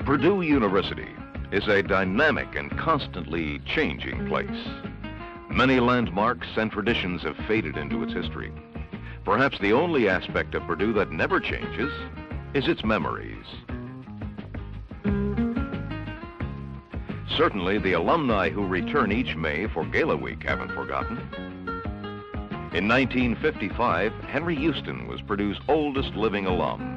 Purdue University is a dynamic and constantly changing place. Many landmarks and traditions have faded into its history. Perhaps the only aspect of Purdue that never changes is its memories. Certainly, the alumni who return each May for Gala Week haven't forgotten. In 1955, Henry Houston was Purdue's oldest living alum.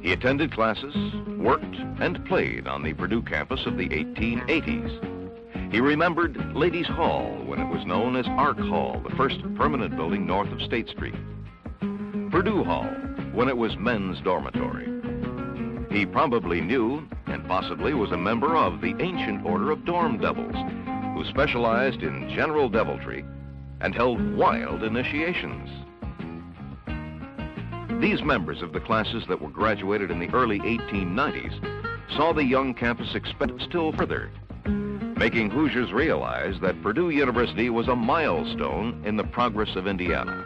He attended classes, worked, and played on the Purdue campus of the 1880s. He remembered Ladies' Hall when it was known as Arc Hall, the first permanent building north of State Street. Purdue Hall when it was men's dormitory. He probably knew and possibly was a member of the ancient order of dorm devils who specialized in general deviltry and held wild initiations. These members of the classes that were graduated in the early 1890s saw the young campus expand still further, making Hoosiers realize that Purdue University was a milestone in the progress of Indiana.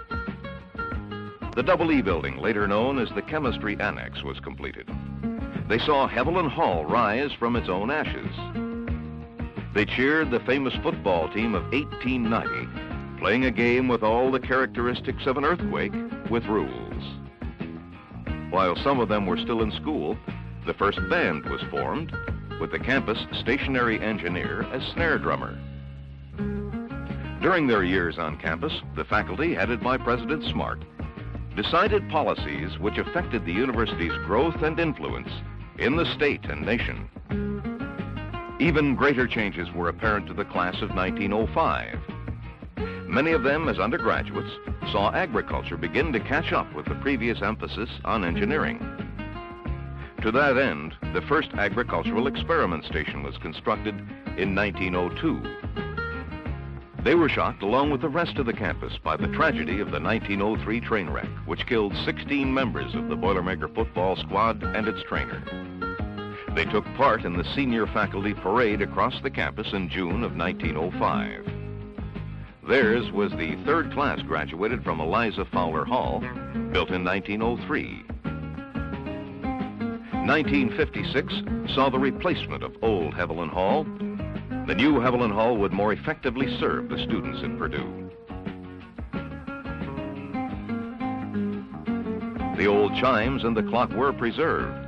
The Double E building, later known as the Chemistry Annex, was completed. They saw Hevelin Hall rise from its own ashes. They cheered the famous football team of 1890, playing a game with all the characteristics of an earthquake with rules. While some of them were still in school, the first band was formed, with the campus stationary engineer as snare drummer. During their years on campus, the faculty, headed by President Smart, decided policies which affected the university's growth and influence in the state and nation. Even greater changes were apparent to the class of 1905. Many of them, as undergraduates, saw agriculture begin to catch up with the previous emphasis on engineering. To that end, the first agricultural experiment station was constructed in 1902. They were shocked, along with the rest of the campus, by the tragedy of the 1903 train wreck, which killed 16 members of the Boilermaker football squad and its trainer. They took part in the senior faculty parade across the campus in June of 1905. Theirs was the third class graduated from Eliza Fowler Hall, built in 1903. 1956 saw the replacement of old Hevelin Hall. The new Hevelin Hall would more effectively serve the students in Purdue. The old chimes and the clock were preserved.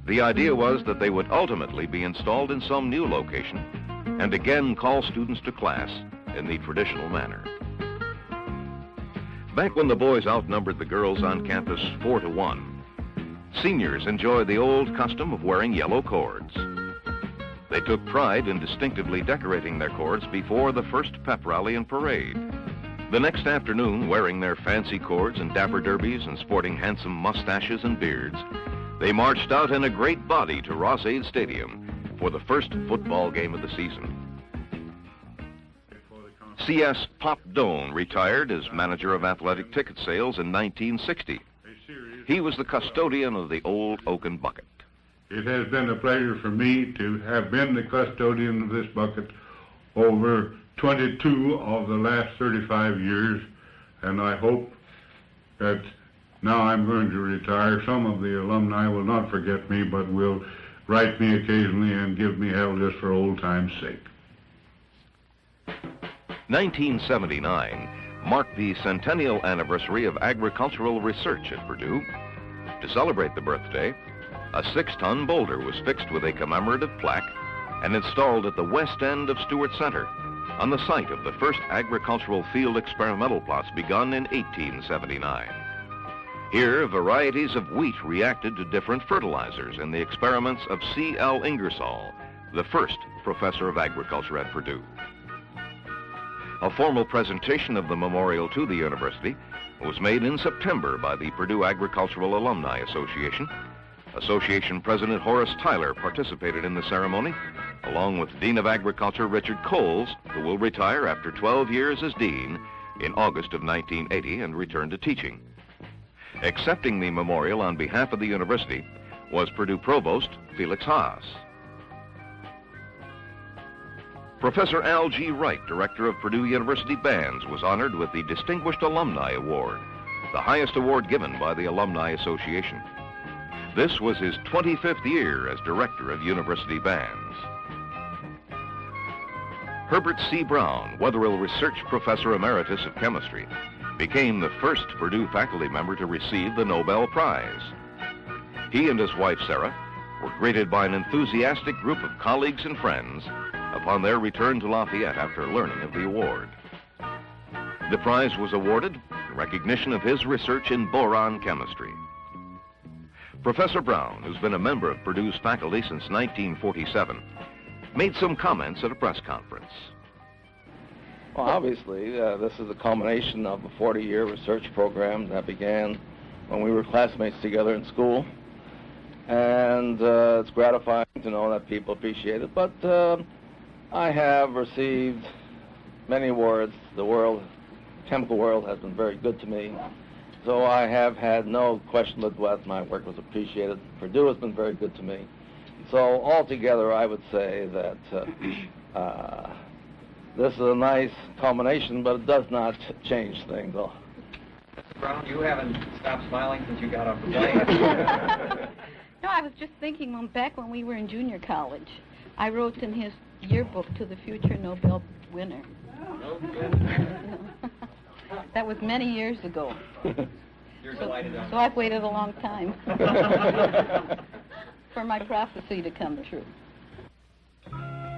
The idea was that they would ultimately be installed in some new location and again call students to class in the traditional manner. Back when the boys outnumbered the girls on campus 4-1, seniors enjoyed the old custom of wearing yellow cords. They took pride in distinctively decorating their cords before the first pep rally and parade. The next afternoon, wearing their fancy cords and dapper derbies and sporting handsome mustaches and beards, they marched out in a great body to Ross-Ade Stadium for the first football game of the season. C.S. Pop Doan retired as manager of athletic ticket sales in 1960. He was the custodian of the old oaken bucket. It has been a pleasure for me to have been the custodian of this bucket over 22 of the last 35 years, and I hope that now I'm going to retire. Some of the alumni will not forget me, but will write me occasionally and give me hell just for old time's sake. 1979 marked the centennial anniversary of agricultural research at Purdue. To celebrate the birthday, a 6-ton boulder was fixed with a commemorative plaque and installed at the west end of Stewart Center, on the site of the first agricultural field experimental plots begun in 1879. Here, varieties of wheat reacted to different fertilizers in the experiments of C.L. Ingersoll, the first professor of agriculture at Purdue. A formal presentation of the memorial to the university was made in September by the Purdue Agricultural Alumni Association. Association President Horace Tyler participated in the ceremony, along with Dean of Agriculture Richard Coles, who will retire after 12 years as dean in August of 1980 and return to teaching. Accepting the memorial on behalf of the university was Purdue Provost Felix Haas. Professor Al G. Wright, director of Purdue University Bands, was honored with the Distinguished Alumni Award, the highest award given by the Alumni Association. This was his 25th year as director of university bands. Herbert C. Brown, Wetherill Research Professor Emeritus of Chemistry, became the first Purdue faculty member to receive the Nobel Prize. He and his wife, Sarah, were greeted by an enthusiastic group of colleagues and friends upon their return to Lafayette after learning of the award. The prize was awarded in recognition of his research in boron chemistry. Professor Brown, who's been a member of Purdue's faculty since 1947, made some comments at a press conference. Well, obviously, this is a culmination of a 40-year research program that began when we were classmates together in school. And it's gratifying to know that people appreciate it. But I have received many awards. The chemical world has been very good to me. So I have had no question but that my work was appreciated. Purdue has been very good to me. So altogether, I would say that this is a nice culmination, but it does not change things. Mr. Brown, you haven't stopped smiling since you got off the plane. No, I was just thinking back when we were in junior college. I wrote in his yearbook to the future Nobel winner. That was many years ago. You're delighted on So I've waited a long time for my prophecy to come true.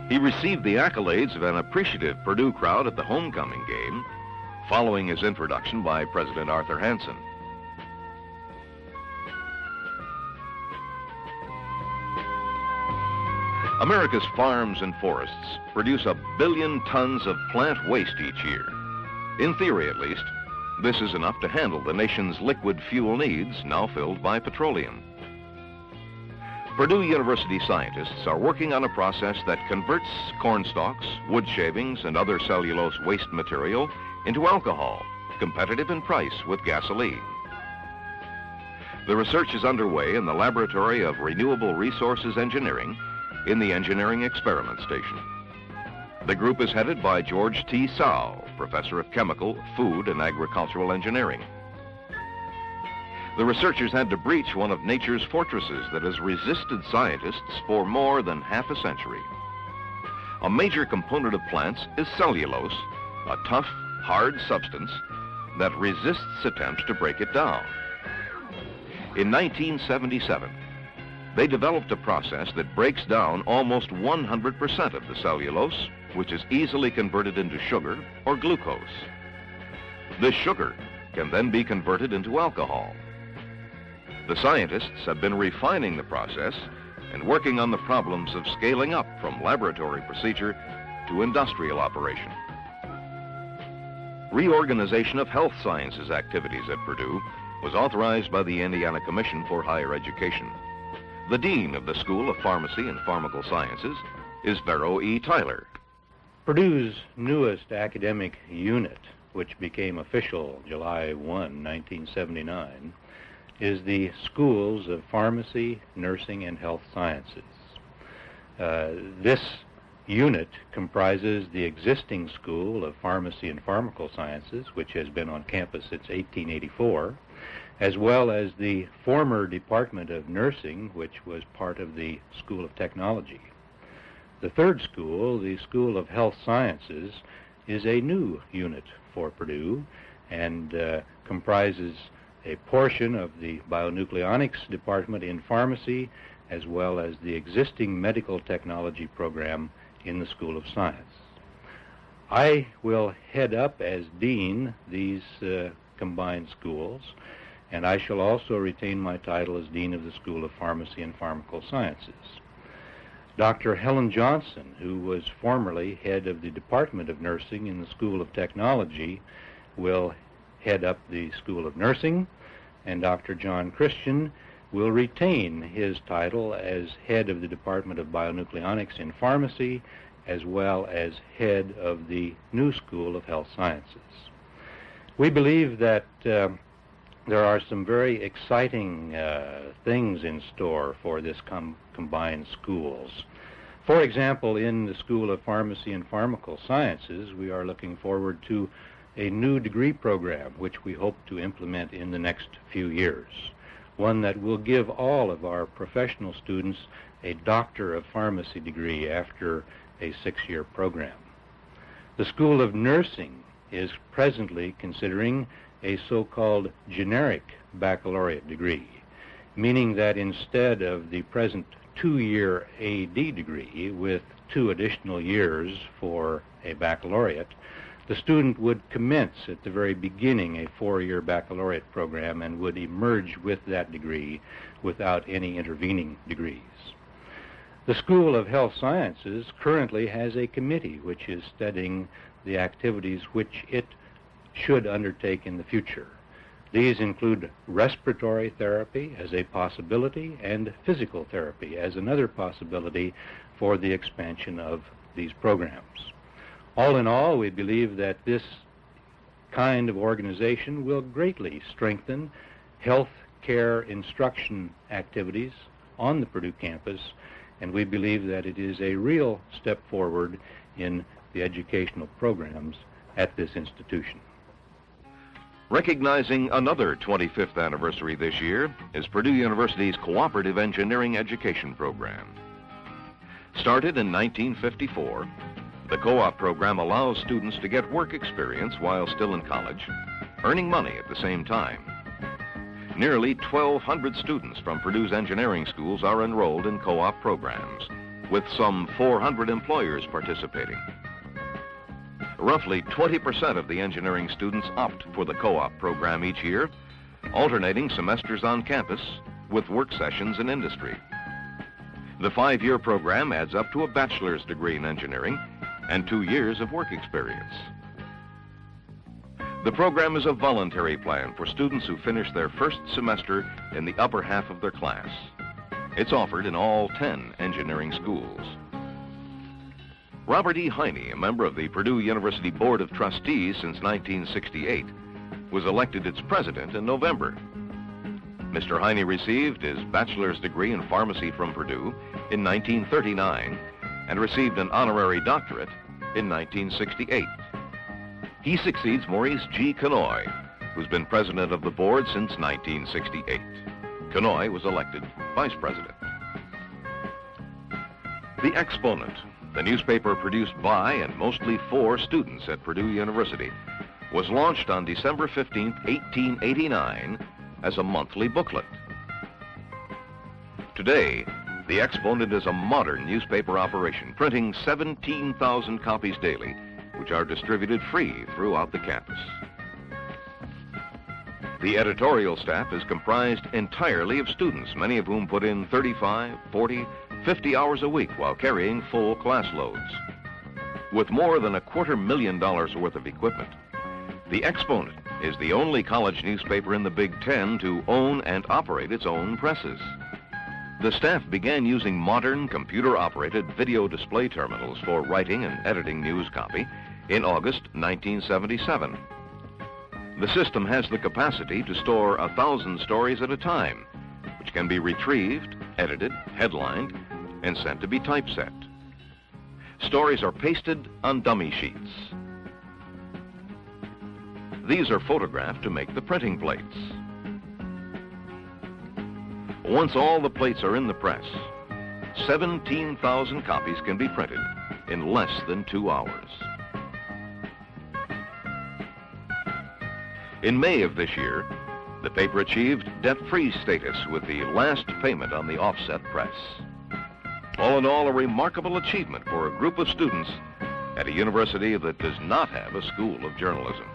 He received the accolades of an appreciative Purdue crowd at the homecoming game, following his introduction by President Arthur Hansen. America's farms and forests produce 1 billion tons of plant waste each year. In theory, at least, this is enough to handle the nation's liquid fuel needs, now filled by petroleum. Purdue University scientists are working on a process that converts corn stalks, wood shavings, and other cellulose waste material into alcohol, competitive in price with gasoline. The research is underway in the Laboratory of Renewable Resources Engineering in the Engineering Experiment Station. The group is headed by George T. Sow, Professor of Chemical, Food, and Agricultural Engineering. The researchers had to breach one of nature's fortresses that has resisted scientists for more than half a century. A major component of plants is cellulose, a tough, hard substance that resists attempts to break it down. In 1977, they developed a process that breaks down almost 100% of the cellulose, which is easily converted into sugar or glucose. This sugar can then be converted into alcohol. The scientists have been refining the process and working on the problems of scaling up from laboratory procedure to industrial operation. Reorganization of health sciences activities at Purdue was authorized by the Indiana Commission for Higher Education. The dean of the School of Pharmacy and Pharmacal Sciences is Vero E. Tyler. Purdue's newest academic unit, which became official July 1, 1979, is the Schools of Pharmacy, Nursing, and Health Sciences. This unit comprises the existing School of Pharmacy and Pharmacal Sciences, which has been on campus since 1884, as well as the former Department of Nursing, which was part of the School of Technology. The third school, the School of Health Sciences, is a new unit for Purdue and comprises a portion of the Bionucleonics Department in Pharmacy, as well as the existing Medical Technology program in the School of Science. I will head up as dean these combined schools, and I shall also retain my title as Dean of the School of Pharmacy and Pharmacal Sciences. Dr. Helen Johnson, who was formerly head of the Department of Nursing in the School of Technology, will head up the School of Nursing, and Dr. John Christian will retain his title as head of the Department of Bionucleonics in Pharmacy, as well as head of the new School of Health Sciences. We believe that there are some very exciting things in store for this combined schools. For example, in the School of Pharmacy and Pharmacal Sciences, we are looking forward to a new degree program which we hope to implement in the next few years. one that will give all of our professional students a Doctor of Pharmacy degree after a 6-year program. The School of Nursing is presently considering a so-called generic baccalaureate degree, meaning that instead of the present 2-year AD degree with 2 additional years for a baccalaureate, the student would commence at the very beginning a 4-year baccalaureate program and would emerge with that degree without any intervening degrees. The School of Health Sciences currently has a committee which is studying the activities which it should undertake in the future. These include respiratory therapy as a possibility and physical therapy as another possibility for the expansion of these programs. All in all, we believe that this kind of organization will greatly strengthen health care instruction activities on the Purdue campus, and we believe that it is a real step forward in the educational programs at this institution. Recognizing another 25th anniversary this year is Purdue University's Cooperative Engineering Education Program. Started in 1954, the co-op program allows students to get work experience while still in college, earning money at the same time. Nearly 1,200 students from Purdue's engineering schools are enrolled in co-op programs, with some 400 employers participating. Roughly 20% of the engineering students opt for the co-op program each year, alternating semesters on campus with work sessions in industry. The 5-year program adds up to a bachelor's degree in engineering and 2 years of work experience. The program is a voluntary plan for students who finish their first semester in the upper half of their class. It's offered in all 10 engineering schools. Robert E. Heine, a member of the Purdue University Board of Trustees since 1968, was elected its president in November. Mr. Heine received his bachelor's degree in pharmacy from Purdue in 1939 and received an honorary doctorate in 1968. He succeeds Maurice G. Kanoy, who's been president of the board since 1968. Kanoy was elected vice president. The Exponent, the newspaper produced by and mostly for students at Purdue University, was launched on December 15, 1889 as a monthly booklet. Today, the Exponent is a modern newspaper operation, printing 17,000 copies daily, which are distributed free throughout the campus. The editorial staff is comprised entirely of students, many of whom put in 35, 40, 50 hours a week while carrying full class loads. With more than $250,000 worth of equipment, the Exponent is the only college newspaper in the Big Ten to own and operate its own presses. The staff began using modern computer-operated video display terminals for writing and editing news copy in August 1977. The system has the capacity to store 1,000 stories at a time, which can be retrieved, edited, headlined, and sent to be typeset. Stories are pasted on dummy sheets. These are photographed to make the printing plates. Once all the plates are in the press, 17,000 copies can be printed in less than 2 hours. In May of this year, the paper achieved debt-free status with the last payment on the offset press. All in all, a remarkable achievement for a group of students at a university that does not have a school of journalism.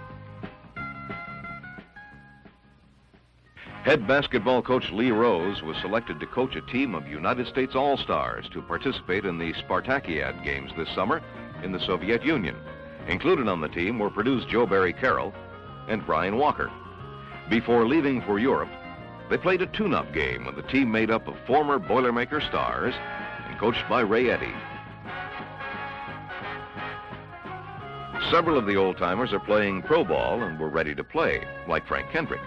Head basketball coach Lee Rose was selected to coach a team of United States All-Stars to participate in the Spartakiad Games this summer in the Soviet Union. Included on the team were Purdue's Joe Barry Carroll and Brian Walker. Before leaving for Europe, they played a tune-up game with a team made up of former Boilermaker stars and coached by Ray Eddy. Several of the old-timers are playing pro ball and were ready to play, like Frank Kendrick.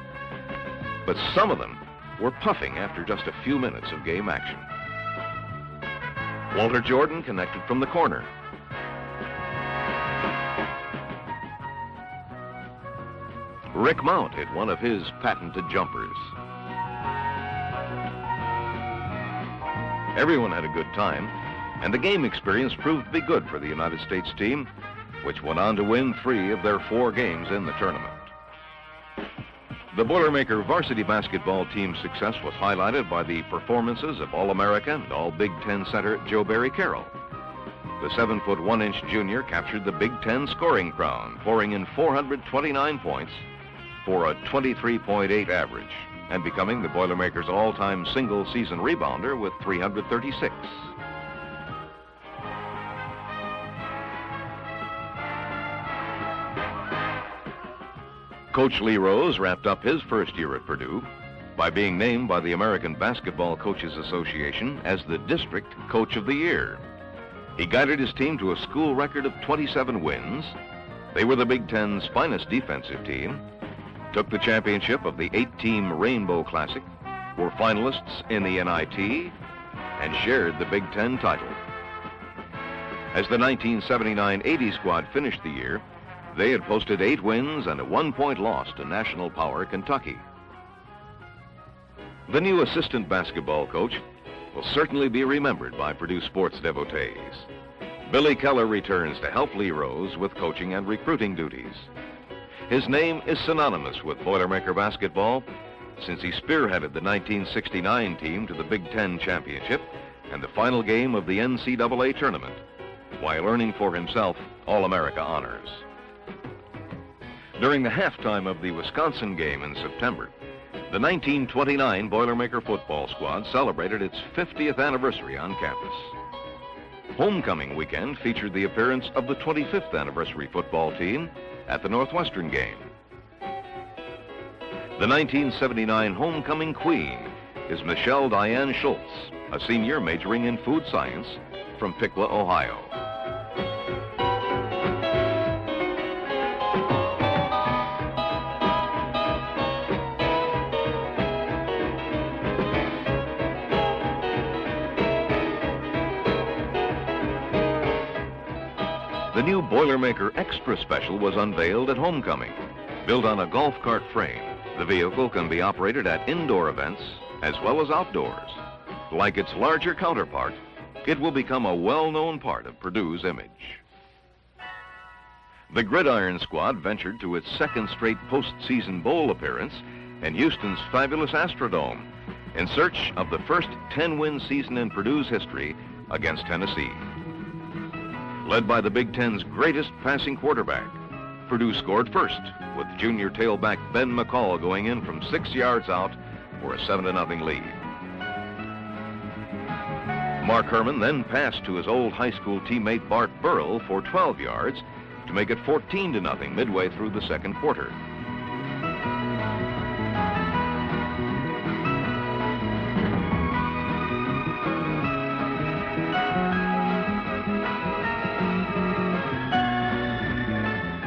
But some of them were puffing after just a few minutes of game action. Walter Jordan connected from the corner. Rick Mount hit one of his patented jumpers. Everyone had a good time, and the game experience proved to be good for the United States team, which went on to win 3 of their 4 games in the tournament. The Boilermaker varsity basketball team's success was highlighted by the performances of All-America and All-Big Ten center Joe Barry Carroll. The 7-foot 1-inch junior captured the Big Ten scoring crown, pouring in 429 points for a 23.8 average, and becoming the Boilermakers' all-time single-season rebounder with 336. Coach Lee Rose wrapped up his first year at Purdue by being named by the American Basketball Coaches Association as the District Coach of the Year. He guided his team to a school record of 27 wins. They were the Big Ten's finest defensive team, took the championship of the 8-team Rainbow Classic, were finalists in the NIT, and shared the Big Ten title. As the 1979-80 squad finished the year, they had posted 8 wins and a 1-point loss to national power Kentucky. The new assistant basketball coach will certainly be remembered by Purdue sports devotees. Billy Keller returns to help Lee Rose with coaching and recruiting duties. His name is synonymous with Boilermaker basketball since he spearheaded the 1969 team to the Big Ten championship and the final game of the NCAA tournament, while earning for himself All-America honors. During the halftime of the Wisconsin game in September, the 1929 Boilermaker football squad celebrated its 50th anniversary on campus. Homecoming weekend featured the appearance of the 25th anniversary football team at the Northwestern game. The 1979 homecoming queen is Michelle Diane Schultz, a senior majoring in food science from Piqua, Ohio. The new Boilermaker Extra Special was unveiled at homecoming. Built on a golf cart frame, the vehicle can be operated at indoor events as well as outdoors. Like its larger counterpart, it will become a well-known part of Purdue's image. The Gridiron squad ventured to its 2nd straight postseason bowl appearance in Houston's fabulous Astrodome in search of the first 10-win season in Purdue's history against Tennessee. Led by the Big Ten's greatest passing quarterback, Purdue scored first, with junior tailback Ben McCall going in from 6 yards out for a 7-0 lead. Mark Herman then passed to his old high school teammate Bart Burrell for 12 yards to make it 14-0 midway through the second quarter.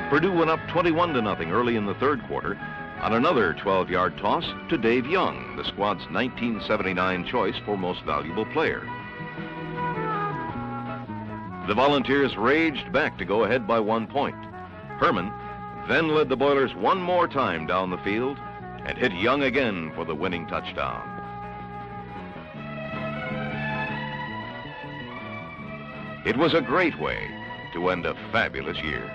Purdue went up 21-0 early in the third quarter on another 12-yard toss to Dave Young, the squad's 1979 choice for most valuable player. The Volunteers raged back to go ahead by 1 point. Herman then led the Boilers one more time down the field and hit Young again for the winning touchdown. It was a great way to end a fabulous year.